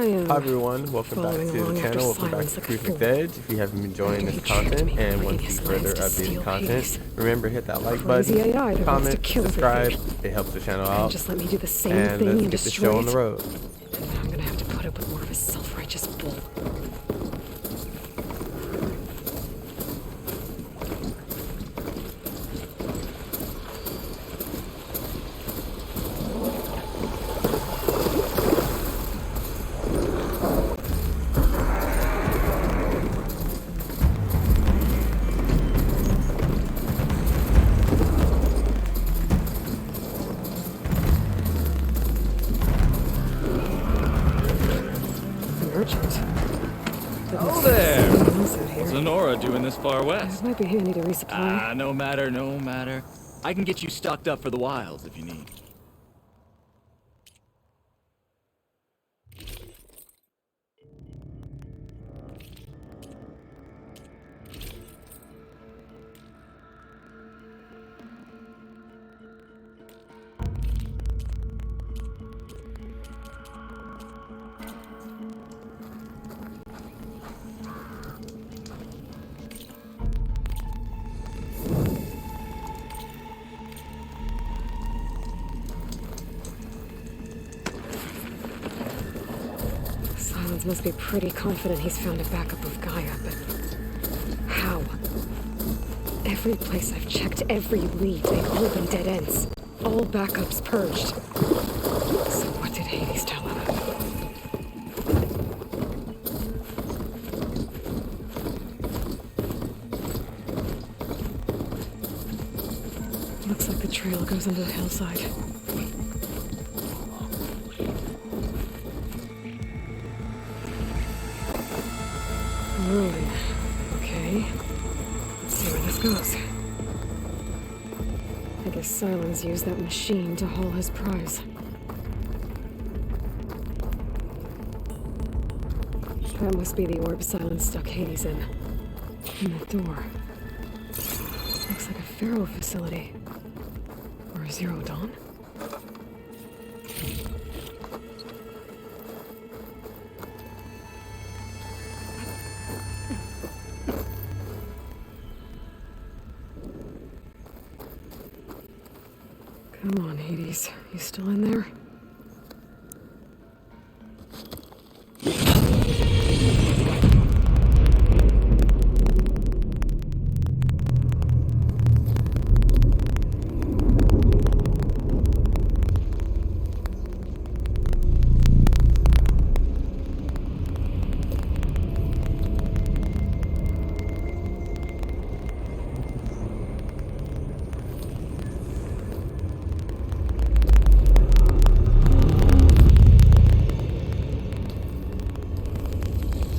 Hi everyone, welcome back to the channel, welcome back to Freeform Edge. If you have been enjoying this content and want to see further updated content, remember hit that like button, comment, subscribe, it helps the channel out. Just let me do the same and thing let's and get the show on the road. And now I'm gonna have to put up with more of his self-righteous bull. Oh there! What's Lenora doing this far west? It might be handy to resupply. No matter. I can get you stocked up for the wilds if you need. Silence must be pretty confident he's found a backup of Gaia, but how? Every place I've checked, every lead, they've all been dead ends. All backups purged. So what did Hades tell him? Looks like the trail goes under the hillside. Rolling. Okay. Let's see where this goes. I guess Silence used that machine to haul his prize. That must be the orb Silence stuck Hades in. And the door. Looks like a Pharaoh facility. Or a Zero Dawn? Come on, Hades. You still in there?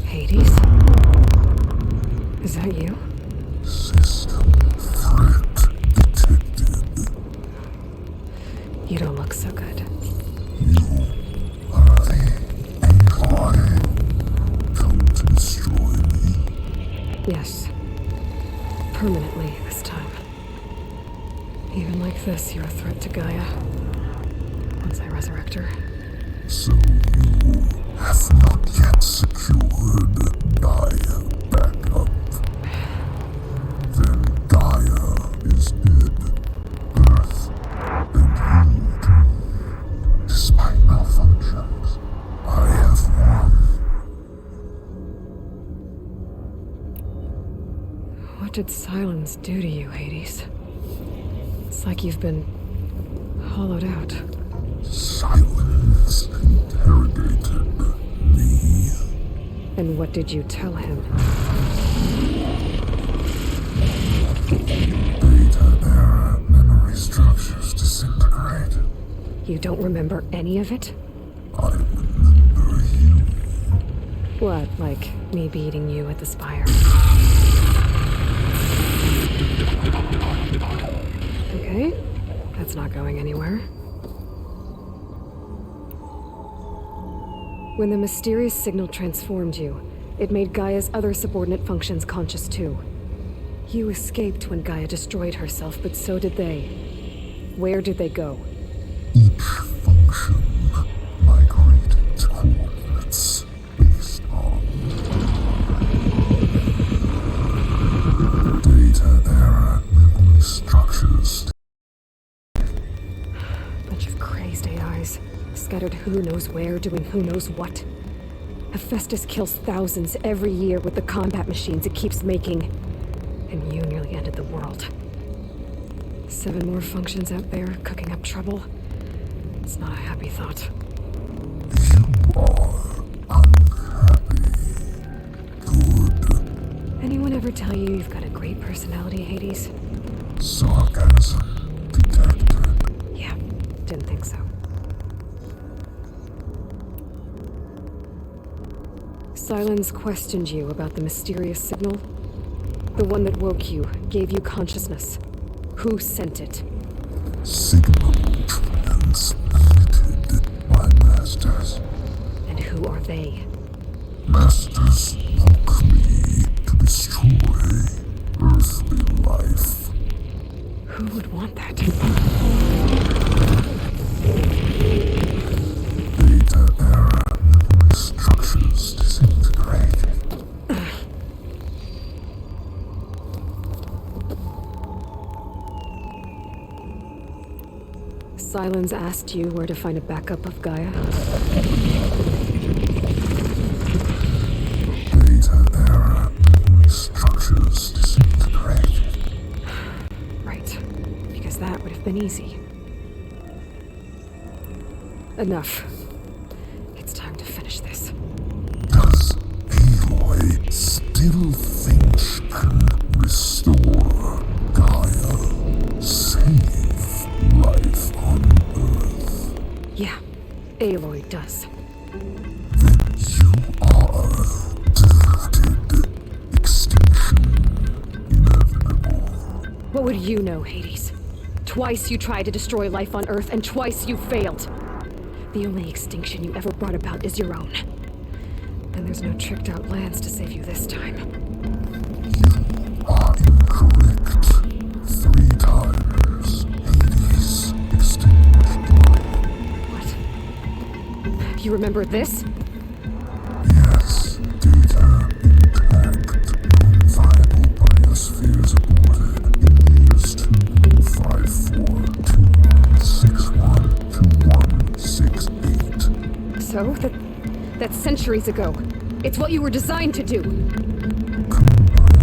Hades? Is that you? System threat detected. You don't look so good. You are the Aloy. Come to destroy me. Yes. Permanently this time. Even like this, you're a threat to Gaia. Once I resurrect her. So you have not yet secured Gaia backup. Then Gaia is dead. Earth and you too. Despite malfunctions, I have won. What did Silence do to you, Hades? It's like you've been hollowed out. Silence interrogated me. And what did you tell him? Data error, memory structures disintegrate. You don't remember any of it? I remember you. What, like me beating you at the spire? Okay, that's not going anywhere. When the mysterious signal transformed you, it made Gaia's other subordinate functions conscious too. You escaped when Gaia destroyed herself, but so did they. Where did they go? Each function migrated to coordinates scattered who knows where, doing who knows what. Hephaestus kills thousands every year with the combat machines it keeps making. And you nearly ended the world. 7 more functions out there, cooking up trouble. It's not a happy thought. You are unhappy. Good. Anyone ever tell you you've got a great personality, Hades? Sarcasm detected. Yeah, didn't think so. Silence questioned you about the mysterious signal. The one that woke you, gave you consciousness. Who sent it? Signal transmitted by masters. And who are they? Masters woke me to destroy earthly life. Who would want that? Data error, memory structures disintegrate. Silence asked you where to find a backup of Gaia. Data error, memory structures disintegrate. Right. Because that would have been easy. Enough. It's time to finish this. Does Aloy still think she can restore Gaia? Save life on Earth? Yeah, Aloy does. Then you are deluded. Extinction inevitable. What would you know, Hades? Twice you tried to destroy life on Earth, and twice you failed. The only extinction you ever brought about is your own. And there's no tricked-out lands to save you this time. You are incorrect. 3 times. Hades extinguished life. What? You remember this? Yes. Data intact. Non-viable biospheres aborted in years 2154, 2161, 2168. So? That's centuries ago. It's what you were designed to do.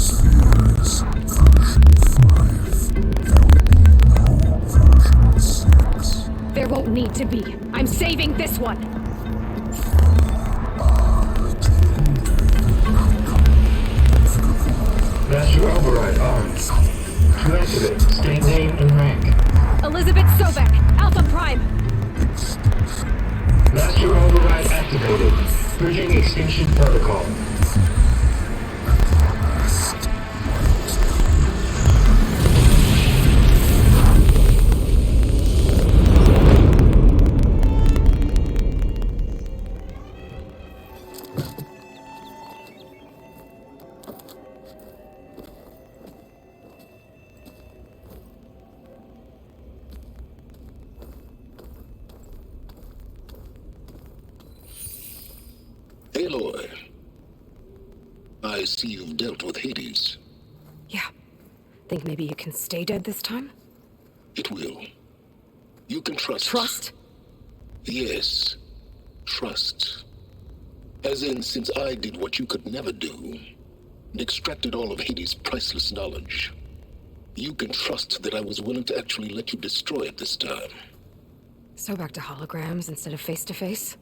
Biospheres, version 5. There will be no version 6. There won't need to be. I'm saving this one. Master override on. To activate, state name and rank. Elizabeth Sobek, Alpha Prime. Master override activated. Bridging extinction protocol. Aloy, I see you've dealt with Hades. Yeah. Think maybe you can stay dead this time? It will. You can trust. Trust? Yes. Trust. As in, since I did what you could never do, and extracted all of Hades' priceless knowledge, you can trust that I was willing to actually let you destroy it this time. So back to holograms instead of face-to-face?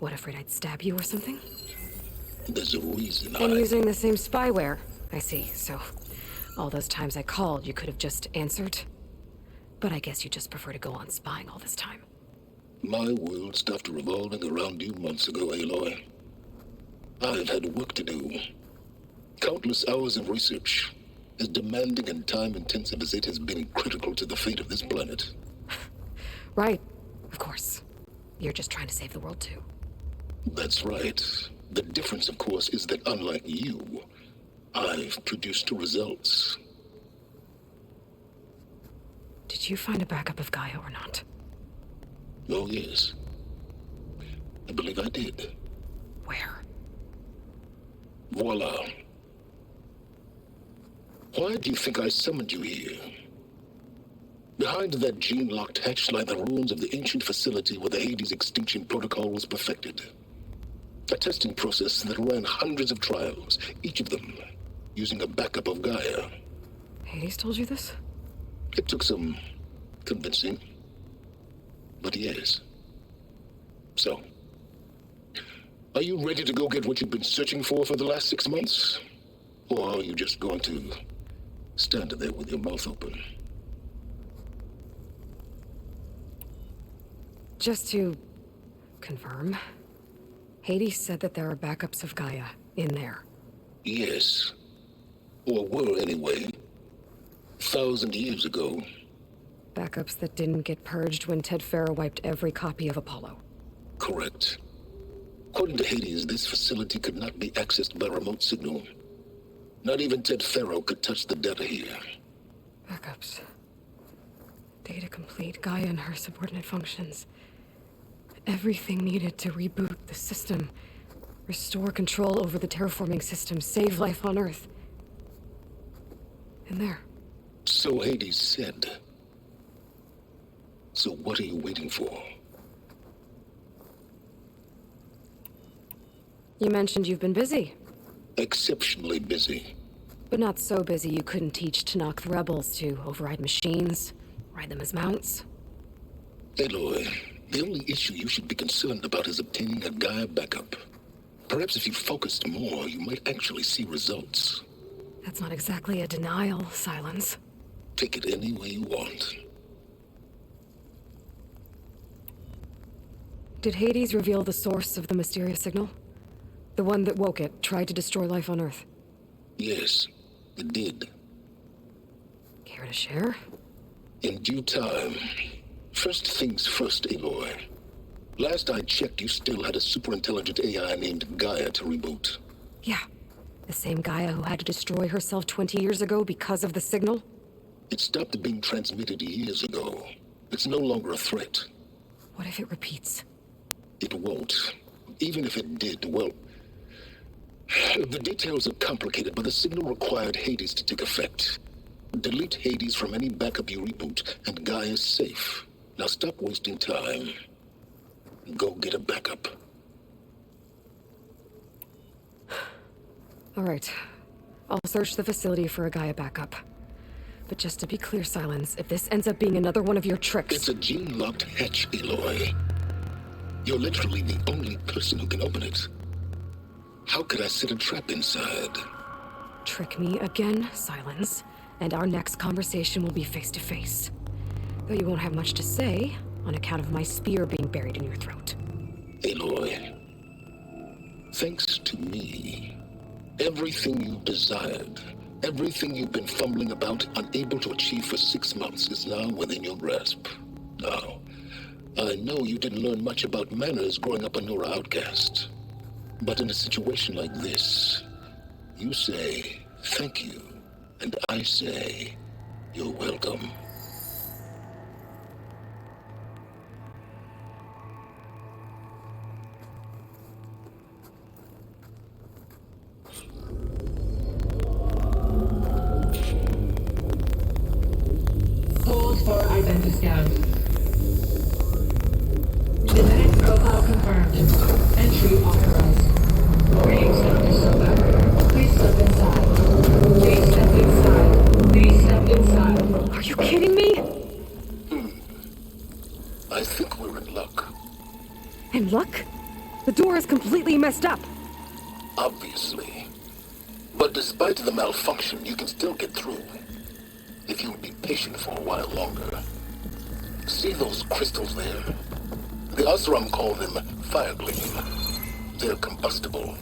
What, afraid I'd stab you or something? There's a reason And using the same spyware. I see, so all those times I called, you could have just answered? But I guess you just prefer to go on spying all this time. My world stopped revolving around you months ago, Aloy. I've had work to do. Countless hours of research, as demanding and time-intensive as it has been critical to the fate of this planet. Right, of course. You're just trying to save the world too. That's right. The difference, of course, is that unlike you, I've produced results. Did you find a backup of Gaia or not? Oh, yes. I believe I did. Where? Voila. Why do you think I summoned you here? Behind that gene-locked hatch lie the ruins of the ancient facility where the Hades extinction protocol was perfected. A testing process that ran hundreds of trials, each of them using a backup of Gaia. Hades told you this? It took some convincing, but yes. So, are you ready to go get what you've been searching for the last 6 months? Or are you just going to stand there with your mouth open? Just to confirm, Hades said that there are backups of Gaia in there. Yes. Or were anyway. 1,000 years ago. Backups that didn't get purged when Ted Farrow wiped every copy of Apollo. Correct. According to Hades, this facility could not be accessed by remote signal. Not even Ted Farrow could touch the data here. Backups. Data complete, Gaia and her subordinate functions. Everything needed to reboot the system. Restore control over the terraforming system. Save life on Earth. In there. So Hades said. So what are you waiting for? You mentioned you've been busy. Exceptionally busy. But not so busy you couldn't teach Tanakh the rebels to override machines, ride them as mounts. Aloy, the only issue you should be concerned about is obtaining a Gaia backup. Perhaps if you focused more, you might actually see results. That's not exactly a denial, Silence. Take it any way you want. Did Hades reveal the source of the mysterious signal? The one that woke it, tried to destroy life on Earth? Yes, it did. Care to share? In due time. First things first, Aloy. Last I checked, you still had a superintelligent AI named Gaia to reboot. Yeah. The same Gaia who had to destroy herself 20 years ago because of the signal? It stopped being transmitted years ago. It's no longer a threat. What if it repeats? It won't. Even if it did, well... The details are complicated, but the signal required Hades to take effect. Delete Hades from any backup you reboot, and Gaia's safe. Now stop wasting time. Go get a backup. All right. I'll search the facility for a Gaia backup. But just to be clear, Silence, if this ends up being another one of your tricks... It's a gene-locked hatch, Aloy. You're literally the only person who can open it. How could I set a trap inside? Trick me again, Silence, and our next conversation will be face-to-face. Though you won't have much to say, on account of my spear being buried in your throat. Aloy, thanks to me, everything you've desired, everything you've been fumbling about, unable to achieve for 6 months, is now within your grasp. Now, I know you didn't learn much about manners growing up a Nora outcast. But in a situation like this, you say, thank you, and I say, you're welcome. Hold for identiscan. Genetic profile confirmed. Entry authorized. Greetings, Dr. Silver. Please step inside. Please step inside. Please step inside. Are you kidding me? I think we're in luck. In luck? The door is completely messed up. Obviously. But despite the malfunction, you can still get through. If you would be patient for a while longer. See those crystals there? The Osram call them firegleam. They're combustible.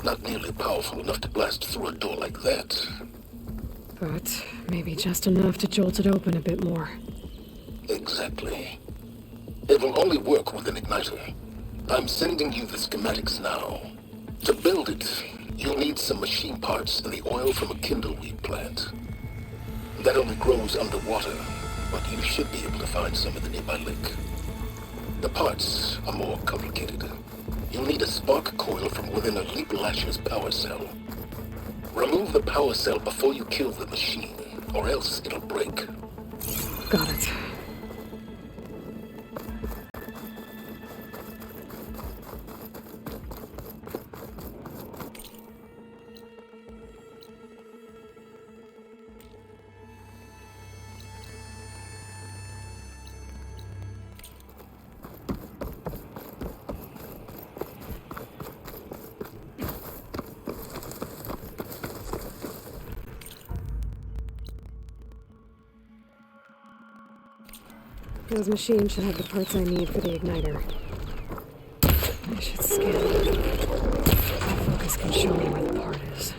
Not nearly powerful enough to blast through a door like that. But maybe just enough to jolt it open a bit more. Exactly. It will only work with an igniter. I'm sending you the schematics now. To build it, you'll need some machine parts and the oil from a kindleweed plant. That only grows underwater, but you should be able to find some in the nearby lake. The parts are more complicated. You'll need a spark coil from within a Leap Lasher's power cell. Remove the power cell before you kill the machine, or else it'll break. Got it. Those machines should have the parts I need for the igniter. I should scan it. My focus can show me where the part is.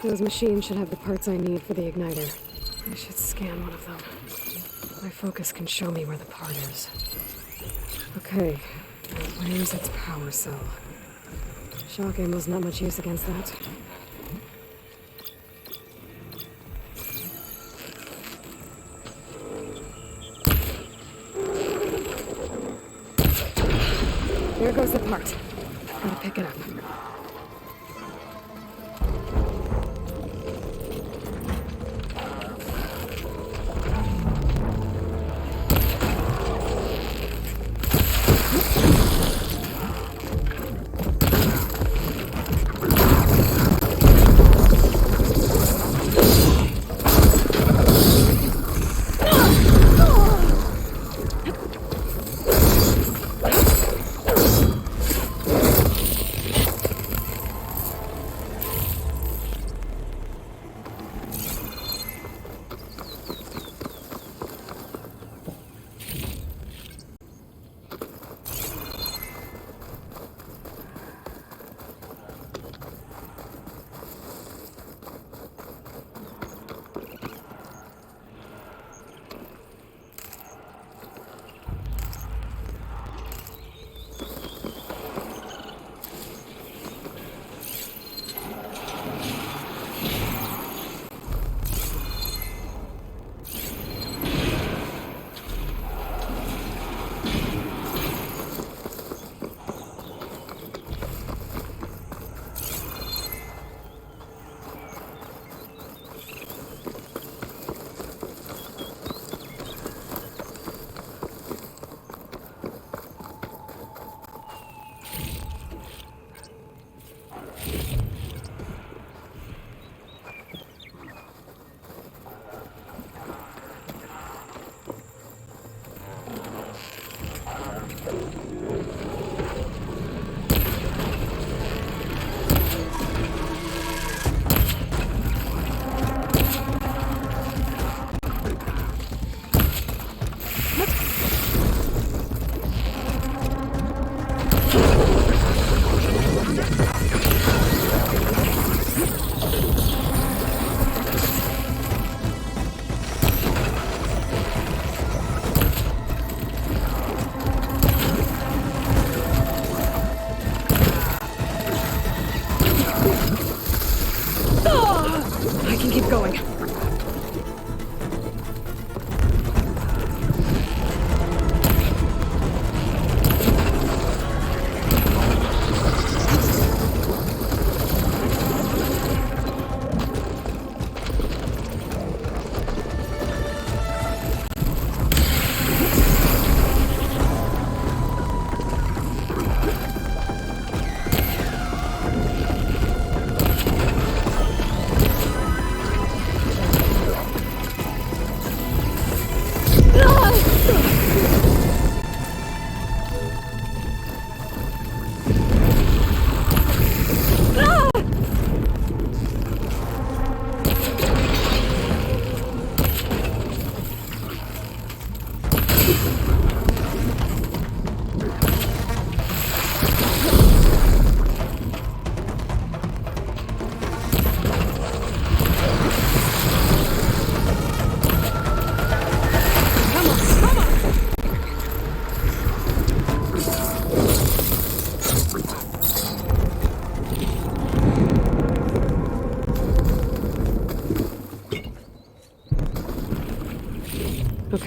Those machines should have the parts I need for the igniter. I should scan one of them. My focus can show me where the part is. Okay, where's its power cell? Shock ammo's not much use against that. There goes the part. Gotta pick it up.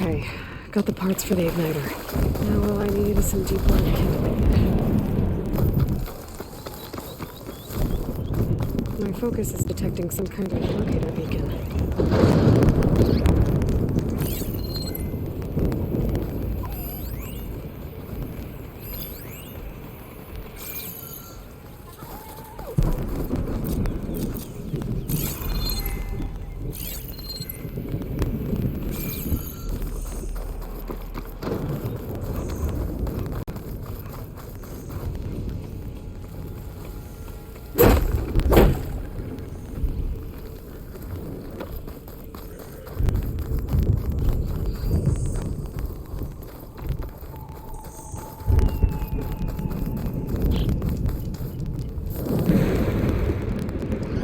Okay, got the parts for the igniter. Now all I need is some deep water kindling. My focus is detecting some kind of locator beacon.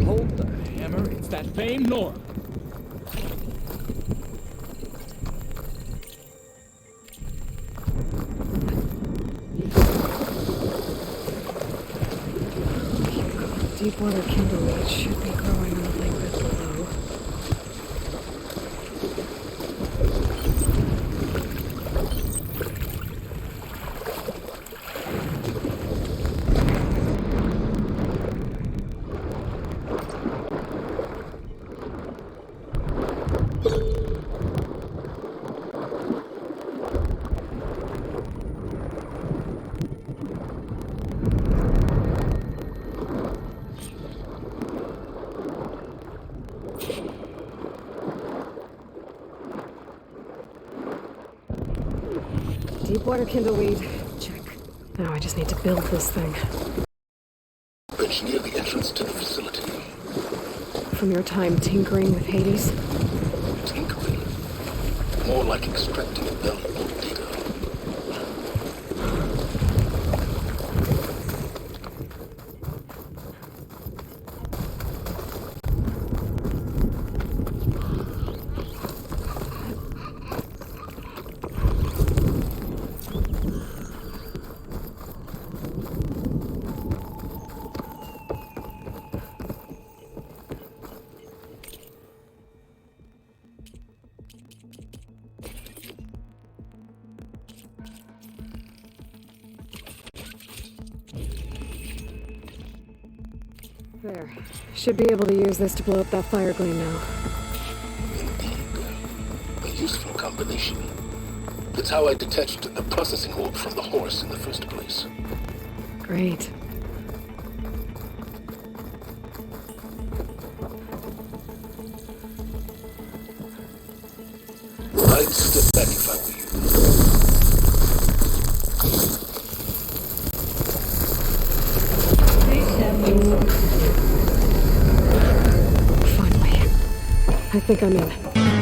Hold the hammer, it's that famed Nora. Deep water kindleweed should be growing on the lake bed below. Deep water kindleweed. Check. Now I just need to build this thing. Bench near the entrance to the facility. From your time tinkering with Hades? Tinkering. More like extracting valuable data. There. Should be able to use this to blow up that fire gleam now. Indeed. A useful combination. It's how I detached the processing orb from the horse in the first place. Great. I'd step back if I were you. Please step inside. Finally. I think I'm in.